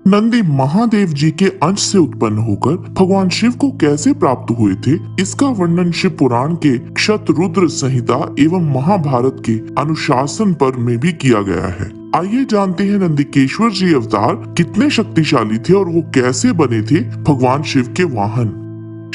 नंदी महादेव जी के अंश से उत्पन्न होकर भगवान शिव को कैसे प्राप्त हुए थे, इसका वर्णन शिव पुराण के क्षतरुद्र संहिता एवं महाभारत के अनुशासन पर्व में भी किया गया है। आइए जानते हैं नंदिकेश्वर जी अवतार कितने शक्तिशाली थे और वो कैसे बने थे भगवान शिव के वाहन।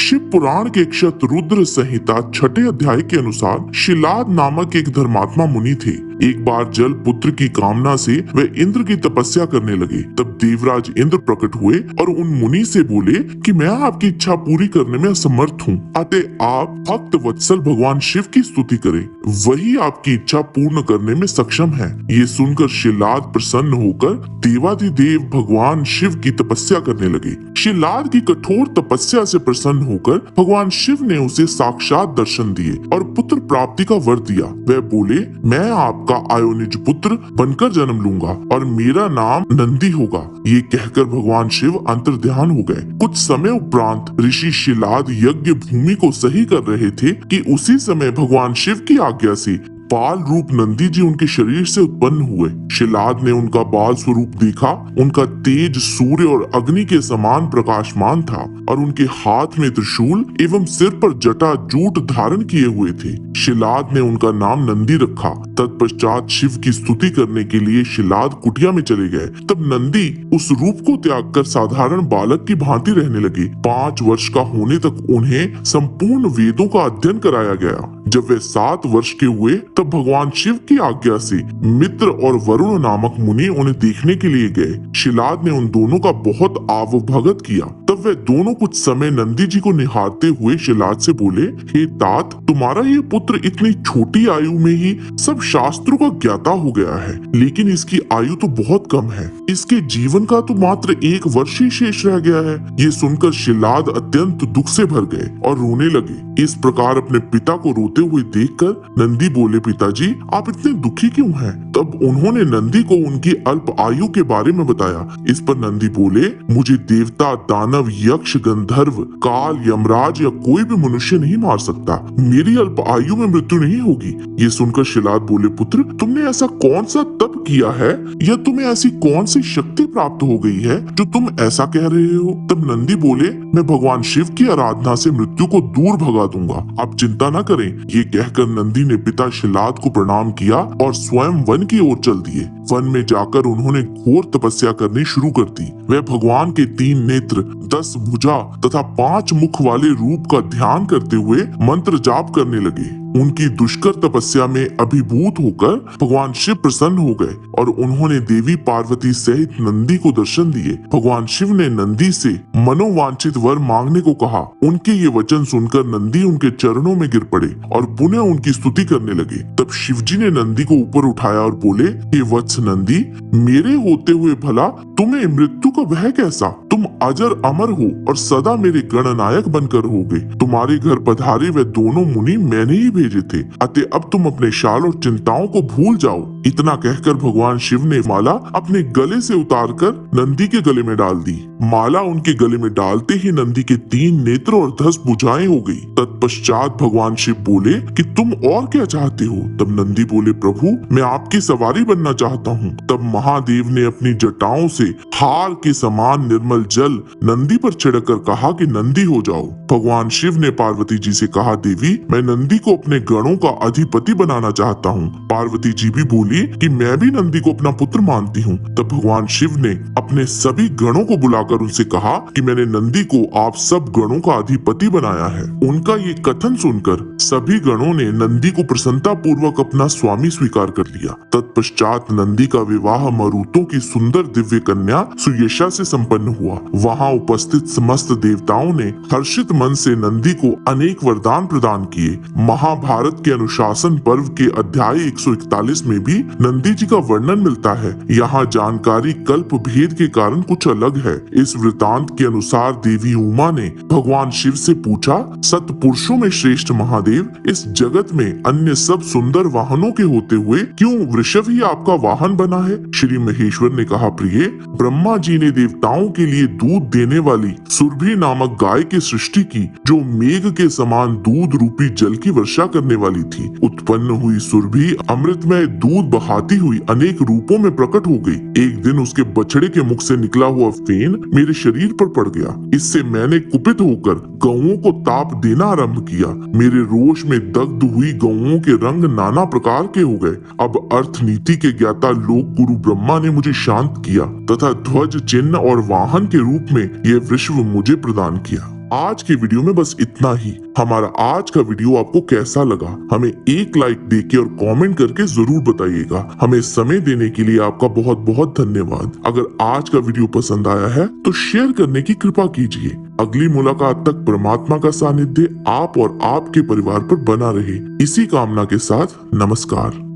शिव पुराण के क्षतरुद्र संहिता 6 अध्याय के अनुसार शिलाद नामक एक धर्मात्मा मुनि थे। एक बार जल पुत्र की कामना से वे इंद्र की तपस्या करने लगे। तब देवराज इंद्र प्रकट हुए और उन मुनि से बोले कि मैं आपकी इच्छा पूरी करने में असमर्थ हूँ, अतः आप भक्त वत्सल भगवान शिव की स्तुति करें, वही आपकी इच्छा पूर्ण करने में सक्षम है। ये सुनकर शिलाद प्रसन्न होकर देवाधिदेव भगवान शिव की तपस्या करने लगे। शिलाद की कठोर तपस्या से प्रसन्न होकर भगवान शिव ने उसे साक्षात दर्शन दिए और पुत्र प्राप्ति का वर दिया। वह बोले, मैं आपका आयोनिज पुत्र बनकर जन्म लूंगा और मेरा नाम नंदी होगा। ये कहकर भगवान शिव अंतर्ध्यान हो गए। कुछ समय उपरांत ऋषि शिलाद यज्ञ भूमि को सही कर रहे थे कि उसी समय भगवान शिव की आज्ञा से बाल रूप नंदी जी उनके शरीर से उत्पन्न हुए। शिलाद ने उनका बाल स्वरूप देखा। उनका तेज सूर्य और अग्नि के समान प्रकाशमान था और उनके हाथ में त्रिशूल एवं सिर पर जटा जूट धारण किए हुए थे। शिलाद ने उनका नाम नंदी रखा। तत्पश्चात शिव की स्तुति करने के लिए शिलाद कुटिया में चले गए। तब नंदी उस रूप को त्याग कर साधारण बालक की भांति रहने लगे। 5 वर्ष का होने तक उन्हें संपूर्ण वेदों का अध्ययन कराया गया। जब वे 7 वर्ष के हुए तब भगवान शिव की आज्ञा से मित्र और वरुण नामक मुनि उन्हें देखने के लिए गए। शिलाद ने उन दोनों का बहुत आवभगत किया। तब वे दोनों कुछ समय नंदी जी को निहारते हुए शिलाद से बोले, हे तात, तुम्हारा ये पुत्र इतनी छोटी आयु में ही सब शास्त्रों का ज्ञाता हो गया है, लेकिन इसकी आयु तो बहुत कम है। इसके जीवन का तो मात्र 1 वर्ष ही शेष रह गया है। ये सुनकर शिलाद अत्यंत दुख से भर गए और रोने लगे। इस प्रकार अपने पिता को रोते हुए देखकर नंदी बोले, पिताजी, आप इतने दुखी क्यों हैं? तब उन्होंने नंदी को उनकी अल्प आयु के बारे में बताया। इस पर नंदी बोले, मुझे देवता, दानव, यक्ष, गंधर्व, काल, यमराज या कोई भी मनुष्य नहीं मार सकता। मेरी अल्प आयु में मृत्यु नहीं होगी। ये सुनकर शिलाद बोले, पुत्र, तुमने ऐसा कौन सा तप किया है या तुम्हें ऐसी कौन सी शक्ति प्राप्त हो गई है जो तुम ऐसा कह रहे हो? तब नंदी बोले, मैं भगवान शिव की आराधना से मृत्यु को दूर भगा दूंगा, आप चिंता न करें। ये कहकर नंदी ने पिता शिलाद को प्रणाम किया और स्वयं वन की ओर चल दिए। वन में जाकर उन्होंने घोर तपस्या करनी शुरू कर दी। वे भगवान के 3 नेत्र, 10 भुजा तथा 5 मुख वाले रूप का ध्यान करते हुए मंत्र जाप करने लगे। उनकी दुष्कर तपस्या में अभिभूत होकर भगवान शिव प्रसन्न हो गए और उन्होंने देवी पार्वती सहित नंदी को दर्शन दिए। भगवान शिव ने नंदी से मनोवांछित वर मांगने को कहा। उनके ये वचन सुनकर नंदी उनके चरणों में गिर पड़े और पुनः उनकी स्तुति करने लगे। तब शिवजी ने नंदी को ऊपर उठाया और बोले, हे वत्स नंदी, मेरे होते हुए भला तुम्हें मृत्यु का वह कैसा? तुम अजर अमर हो और सदा मेरे गणनायक बनकर रहोगे। तुम्हारे घर पधारे वे दोनों मुनि मैंने ही भेजे थे, अतः अब तुम अपने शाल और चिंताओं को भूल जाओ। इतना कहकर भगवान शिव ने माला अपने गले से उतारकर नंदी के गले में डाल दी। माला उनके गले में डालते ही नंदी के 3 नेत्र और 10 भुजाएं हो गई। तत्पश्चात भगवान शिव बोले कि तुम और क्या चाहते हो? तब नंदी बोले, प्रभु, मैं आपकी सवारी बनना चाहता हूँ। तब महादेव ने अपनी जटाओं से हार के समान निर्मल जल नंदी पर छिड़कर कहा कि नंदी हो जाओ। भगवान शिव ने पार्वती जी से कहा, देवी, मैं नंदी को अपने गणों का अधिपति बनाना चाहता हूँ। पार्वती जी भी बोली कि मैं भी नंदी को अपना पुत्र मानती हूँ। तब भगवान शिव ने अपने सभी गणों को बुलाकर उनसे कहा कि मैंने नंदी को आप सब गणों का अधिपति बनाया है। उनका ये कथन सुनकर सभी गणों ने नंदी को प्रसन्नता पूर्वक अपना स्वामी स्वीकार कर लिया। तत्पश्चात नंदी का विवाह मरुतों की सुंदर दिव्य कन्या सुयशा से संपन्न हुआ। वहाँ उपस्थित समस्त देवताओं ने हर्षित मन से नंदी को अनेक वरदान प्रदान किए। महाभारत के अनुशासन पर्व के अध्याय 141 में भी नंदी जी का वर्णन मिलता है। यहाँ जानकारी कल्प भेद के कारण कुछ अलग है। इस वृतांत के अनुसार देवी उमा ने भगवान शिव से पूछा, सतपुरुषों में श्रेष्ठ महादेव, इस जगत में अन्य सब सुंदर वाहनों के होते हुए क्यों वृषभ ही आपका वाहन बना है? श्री महेश्वर ने कहा, प्रिय, ब्रह्मा जी ने देवताओं के लिए दूध देने वाली सुरभि नामक गाय की सृष्टि की, जो मेघ के समान दूध रूपी जल की वर्षा करने वाली थी। उत्पन्न हुई सुरभि अमृतमय दूध बहाती हुई अनेक रूपों में प्रकट हो गई। एक दिन उसके बछड़े के मुख से निकला हुआ फेन मेरे शरीर पर पड़ गया। इससे मैंने कुपित होकर गौओं को ताप देना आरंभ किया। मेरे रोष में दग्ध हुई गौओं के रंग नाना प्रकार के हो गए। अब अर्थ नीति के ज्ञाता लोक गुरु ब्रह्मा ने मुझे शांत किया तथा ध्वज, चिन्ह और वाहन के रूप में यह विश्व मुझे प्रदान किया। आज की वीडियो में बस इतना ही। हमारा आज का वीडियो आपको कैसा लगा हमें एक लाइक देके और कमेंट करके जरूर बताइएगा। हमें समय देने के लिए आपका बहुत बहुत धन्यवाद। अगर आज का वीडियो पसंद आया है तो शेयर करने की कृपा कीजिए। अगली मुलाकात तक परमात्मा का सानिध्य आप और आपके परिवार पर बना रहे, इसी कामना के साथ नमस्कार।